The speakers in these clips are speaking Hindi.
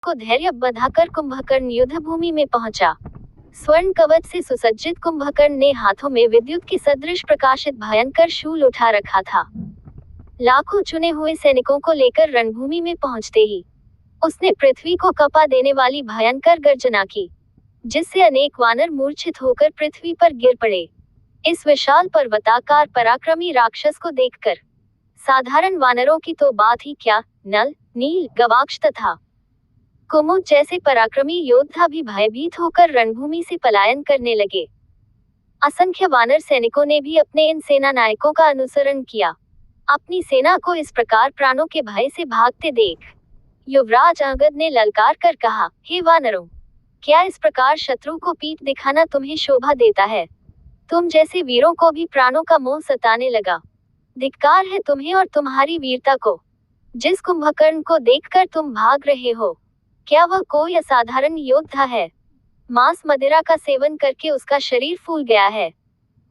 को धैर्य बंधाकर कुंभकर्ण युद्ध भूमि में पहुंचा। स्वर्ण कवच से सुसज्जित कुंभकर्ण ने हाथों में विद्युत की सदृश प्रकाशित भयंकर शूल उठा रखा था। लाखों चुने हुए सैनिकों को लेकर रणभूमि में पहुंचते ही उसने पृथ्वी को कपा देने वाली भयंकर गर्जना की, जिससे अनेक वानर मूर्छित होकर पृथ्वी पर गिर पड़े। इस विशाल पर्वताकार पराक्रमी राक्षस को देखकर साधारण वानरों की तो बात ही क्या, नल, नील, गवाक्ष तथा कुमुद जैसे पराक्रमी योद्धा भी भयभीत होकर रणभूमि से पलायन करने लगे। असंख्य वानर सैनिकों ने भी अपने इन सेना नायकों का अनुसरण किया। अपनी सेना को इस प्रकार प्राणों के भय से भागते देख युवराज अंगद ने ललकार कर कहा, हे वानरों, क्या इस प्रकार शत्रु को पीठ दिखाना तुम्हें शोभा देता है? तुम जैसे वीरों को भी प्राणों का मोह सताने लगा। धिक्कार है तुम्हें और तुम्हारी वीरता को। जिस कुंभकर्ण को देखकर तुम भाग रहे हो, क्या वह कोई असाधारण योद्धा है? मांस मदिरा का सेवन करके उसका शरीर फूल गया है।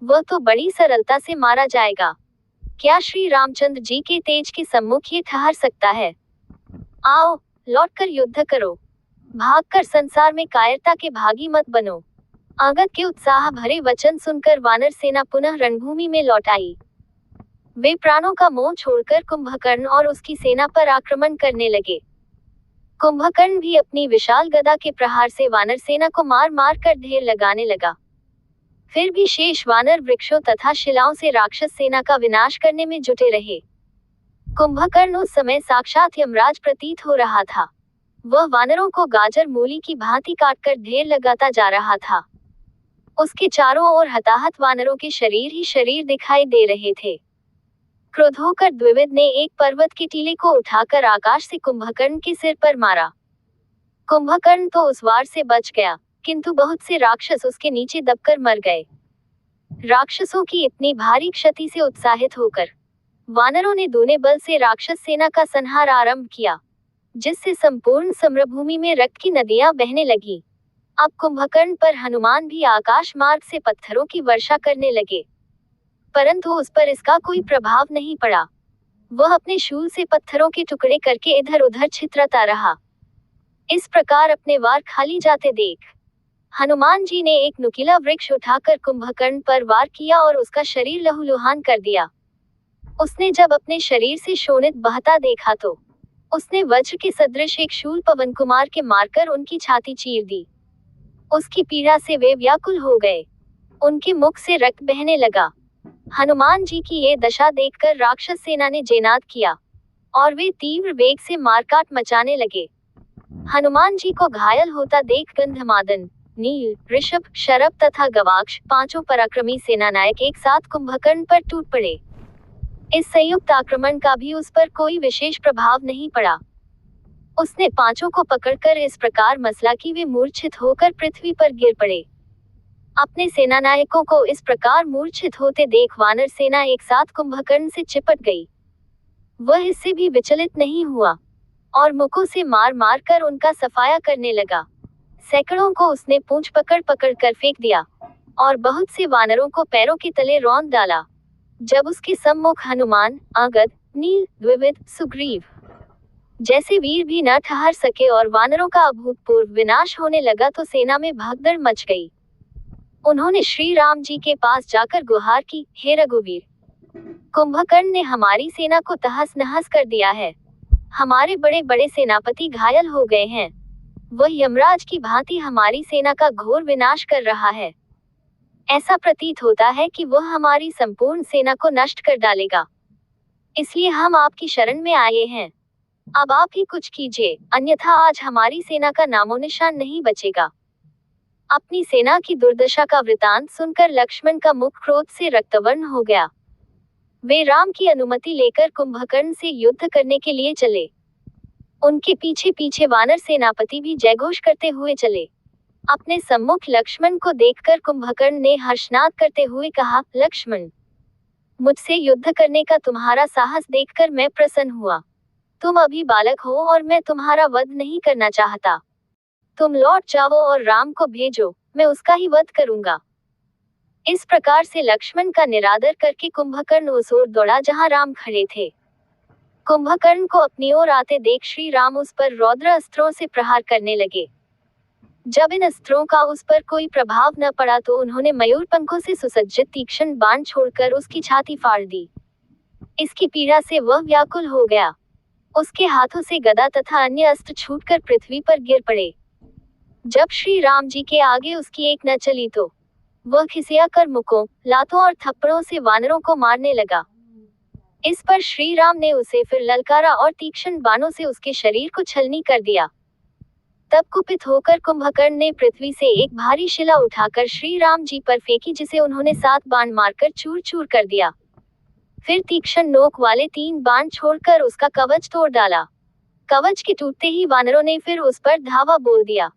वह तो बड़ी सरलता से मारा जाएगा। क्या श्री रामचंद्र जी के तेज के सम्मुख ये ठहर सकता है? आओ, लौटकर युद्ध करो। भागकर संसार में कायरता के भागी मत बनो। अंगद के उत्साह भरे वचन सुनकर वानर सेना पुनः रणभूमि में लौट आई। वे प्राणों का मोह छोड़कर कुंभकर्ण और उसकी सेना पर आक्रमण करने लगे। कुंभकर्ण भी अपनी विशाल गदा के प्रहार से वानर सेना को मार मार कर ढेर लगाने लगा। फिर भी शेष वानर वृक्षों तथा शिलाओं से राक्षस सेना का विनाश करने में जुटे रहे। कुंभकर्ण उस समय साक्षात यमराज प्रतीत हो रहा था। वह वानरों को गाजर मूली की भांति काटकर ढेर लगाता जा रहा था। उसके चारों ओर हताहत वानरों के शरीर ही शरीर दिखाई दे रहे थे। क्रोध होकर द्विविद ने एक पर्वत के टीले को उठाकर आकाश से कुंभकर्ण के सिर पर मारा। कुंभकर्ण तो उस वार से बच गया, किंतु बहुत से राक्षस उसके नीचे दबकर मर गए। राक्षसों की इतनी भारी क्षति से उत्साहित होकर वानरों ने दूने बल से राक्षस सेना का संहार आरंभ किया, जिससे संपूर्ण समरभूमि में रक्त की नदियां बहने लगी। अब कुंभकर्ण पर हनुमान भी आकाश मार्ग से पत्थरों की वर्षा करने लगे, परंतु उस पर इसका कोई प्रभाव नहीं पड़ा। वह अपने शूल से पत्थरों के टुकड़े करके इधर उधर छितराता रहा। इस प्रकार अपने वार खाली जाते देख हनुमान जी ने एक नुकीला वृक्ष उठाकर कुंभकर्ण पर वार किया और उसका शरीर लहूलुहान कर दिया। उसने जब अपने शरीर से शोणित बहता देखा तो उसने वज्र के सदृश एक शूल पवन कुमार के मारकर उनकी छाती चीर दी। उसकी पीड़ा से वे व्याकुल हो गए। उनके मुख से रक्त बहने लगा। हनुमान जी की ये दशा देखकर राक्षस सेना ने जेनाद किया और वे तीव्र वेग से मारकाट मचाने लगे। हनुमान जी को घायल होता देख गंधमादन, नील, ऋषभ, शरभ तथा गवाक्ष पांचों पराक्रमी सेनानायक एक साथ कुंभकर्ण पर टूट पड़े। इस संयुक्त आक्रमण का भी उस पर कोई विशेष प्रभाव नहीं पड़ा। उसने पांचों को पकड़कर इस प्रकार मसला कि वे मूर्छित होकर पृथ्वी पर गिर पड़े। अपने सेनानायकों को इस प्रकार मूर्छित होते देख वानर सेना एक साथ कुंभकर्ण से चिपट गई। वह इससे भी विचलित नहीं हुआ और मुखों से मार मार कर उनका सफाया करने लगा। सैकड़ों को उसने पूंछ पकड़ पकड़ कर फेंक दिया और बहुत से वानरों को पैरों के तले रौंद डाला। जब उसके सम्मुख हनुमान, अंगद, नील, द्विविद, सुग्रीव जैसे वीर भी न ठहर सके और वानरों का अभूतपूर्व विनाश होने लगा तो सेना में भगदड़ मच गई। उन्होंने श्री राम जी के पास जाकर गुहार की, हे रघुवीर, कुंभकर्ण ने हमारी सेना को तहस नहस कर दिया है। हमारे बड़े बड़े सेनापति घायल हो गए हैं। वह यमराज की भांति हमारी सेना का घोर विनाश कर रहा है। ऐसा प्रतीत होता है कि वह हमारी संपूर्ण सेना को नष्ट कर डालेगा। इसलिए हम आपकी शरण में आए हैं। अब आप ही कुछ कीजिए, अन्यथा आज हमारी सेना का नामो निशान नहीं बचेगा। अपनी सेना की दुर्दशा का वृतांत सुनकर लक्ष्मण का मुख क्रोध से रक्तवर्ण हो गया। वे राम की अनुमति लेकर कुंभकर्ण से युद्ध करने के लिए चले। उनके पीछे पीछे वानर सेनापति भी जयघोष करते हुए चले। अपने सम्मुख लक्ष्मण को देखकर कुंभकर्ण ने हर्षनाद करते हुए कहा, लक्ष्मण, मुझसे युद्ध करने का तुम्हारा साहस देखकर मैं प्रसन्न हुआ। तुम अभी बालक हो और मैं तुम्हारा वध नहीं करना चाहता। तुम लौट जाओ और राम को भेजो, मैं उसका ही वध करूंगा। इस प्रकार से लक्ष्मण का निरादर करके कुंभकर्ण उस ओर दौड़ा जहां राम खड़े थे। कुंभकर्ण को अपनी ओर आते देख श्री राम उस पर रौद्र अस्त्रों से प्रहार करने लगे। जब इन अस्त्रों का उस पर कोई प्रभाव न पड़ा तो उन्होंने मयूर पंखों से सुसज्जित तीक्ष्ण बाण छोड़कर उसकी छाती फाड़ दी। इसकी पीड़ा से वह व्याकुल हो गया। उसके हाथों से गदा तथा अन्य अस्त्र छूटकर पृथ्वी पर गिर पड़े। जब श्री राम जी के आगे उसकी एक न चली तो वह खिसिया कर मुक्कों, लातों और थप्पड़ों से वानरों को मारने लगा। इस पर श्री राम ने उसे फिर ललकारा और तीक्ष्ण बाणों से उसके शरीर को छलनी कर दिया। तब कुपित होकर कुंभकर्ण ने पृथ्वी से एक भारी शिला उठाकर श्री राम जी पर फेंकी, जिसे उन्होंने 7 बाण मारकर चूर चूर कर दिया। फिर तीक्ष्ण नोक वाले 3 बाण छोड़कर उसका कवच तोड़ डाला। कवच के टूटते ही वानरों ने फिर उस पर धावा बोल दिया।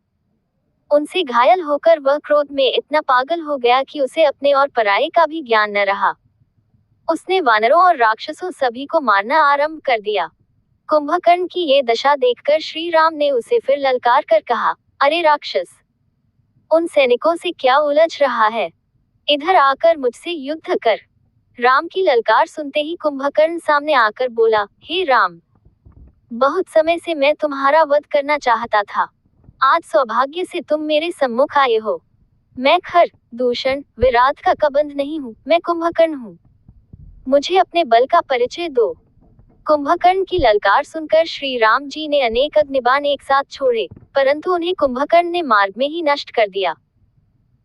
उनसे घायल होकर वह क्रोध में इतना पागल हो गया कि उसे अपने और पराये का भी ज्ञान न रहा। उसने वानरों और राक्षसों सभी को मारना आरंभ कर दिया। कुंभकर्ण की ये दशा देखकर श्री राम ने उसे फिर ललकार कर कहा, अरे राक्षस, उन सैनिकों से क्या उलझ रहा है? इधर आकर मुझसे युद्ध कर। राम की ललकार सुनते ही कुंभकर्ण सामने आकर बोला, हे राम, बहुत समय से मैं तुम्हारा वध करना चाहता था। आज सौभाग्य से तुम मेरे सम्मुख आए हो। मैं खर, दूषण, विराट का कबंध नहीं हूँ, मैं कुंभकर्ण हूँ। मुझे अपने बल का परिचय दो। कुंभकर्ण की ललकार सुनकर श्री राम जी ने अनेक अग्निबाण एक साथ छोड़े, परंतु उन्हें कुंभकर्ण ने मार्ग में ही नष्ट कर दिया।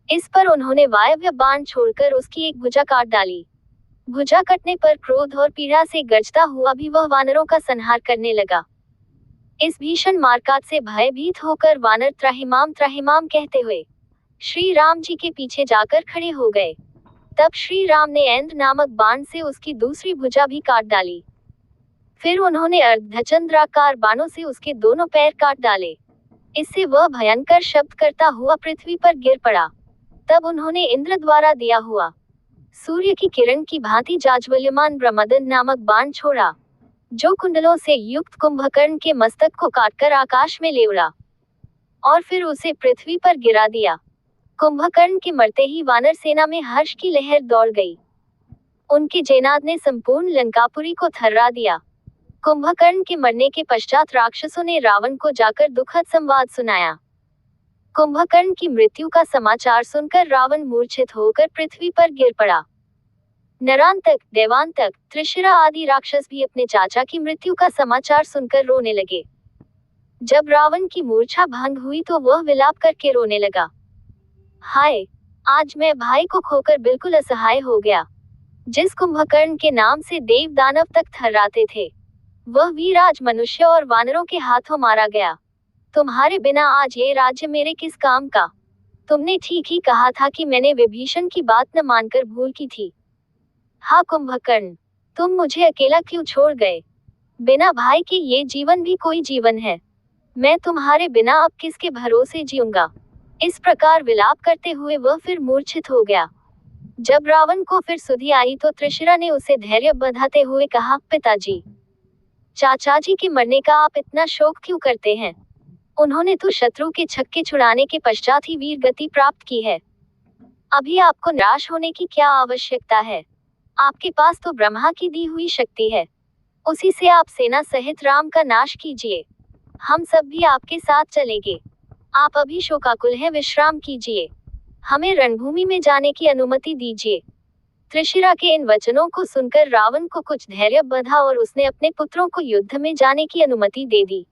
इस पर उन्होंने वायव्य बाण छोड़कर उसकी एक भुजा काट डाली। भुजा कटने पर क्रोध और पीड़ा से गरजता हुआ भी वह वानरों का संहार करने लगा। इस भीषण मारकाट से भयभीत होकर वानर त्राहिमाम त्राहिमाम कहते हुए श्री राम जी के पीछे जाकर खड़े हो गए। तब श्री राम ने ऐन्द्र नामक बाण से उसकी दूसरी भुजा भी काट डाली। फिर उन्होंने अर्धचंद्राकार बाणों से उसके दोनों पैर काट डाले। इससे वह भयंकर शब्द करता हुआ पृथ्वी पर गिर पड़ा। तब उन्होंने इंद्र द्वारा दिया हुआ सूर्य की किरण की भांति जाज्वल्यमान ब्रह्मदंड नामक बाण छोड़ा, जो कुंडलों से युक्त कुंभकर्ण के मस्तक को काटकर आकाश में ले उड़ा और फिर उसे पृथ्वी पर गिरा दिया। कुंभकर्ण के मरते ही वानर सेना में हर्ष की लहर दौड़ गई। उनके जयनाद ने संपूर्ण लंकापुरी को थर्रा दिया। कुंभकर्ण के मरने के पश्चात राक्षसों ने रावण को जाकर दुखद संवाद सुनाया। कुंभकर्ण की मृत्यु का समाचार सुनकर रावण मूर्छित होकर पृथ्वी पर गिर पड़ा। नरांतक, देवांतक, त्रिशिरा आदि राक्षस भी अपने चाचा की मृत्यु का समाचार सुनकर रोने लगे। जब रावण की मूर्छा भंग हुई तो वह विलाप करके रोने लगा, हाय, आज मैं भाई को खोकर बिल्कुल असहाय हो गया। जिस कुंभकर्ण के नाम से देव दानव तक थर्राते थे, वह वीर आज मनुष्य और वानरों के हाथों मारा गया। तुम्हारे बिना आज ये राज्य मेरे किस काम का? तुमने ठीक ही कहा था कि मैंने विभीषण की बात न मानकर भूल की थी। हाँ कुंभकर्ण, तुम मुझे अकेला क्यों छोड़ गए? बिना भाई के ये जीवन भी कोई जीवन है। मैं तुम्हारे बिना अब किसके भरोसे जीऊंगा? इस प्रकार विलाप करते हुए वह फिर मूर्छित हो गया। जब रावण को फिर सुधि आई तो त्रिशिरा ने उसे धैर्य बंधाते हुए कहा, पिताजी, चाचा जी के मरने का आप इतना शोक क्यों करते हैं? उन्होंने तो शत्रु के छक्के छुड़ाने के पश्चात ही वीर गति प्राप्त की है। अभी आपको निराश होने की क्या आवश्यकता है? आपके पास तो ब्रह्मा की दी हुई शक्ति है। उसी से आप सेना सहित राम का नाश कीजिए। हम सब भी आपके साथ चलेंगे। आप अभी शोकाकुल हैं, विश्राम कीजिए। हमें रणभूमि में जाने की अनुमति दीजिए। त्रिशिरा के इन वचनों को सुनकर रावण को कुछ धैर्य बंधा और उसने अपने पुत्रों को युद्ध में जाने की अनुमति दे दी।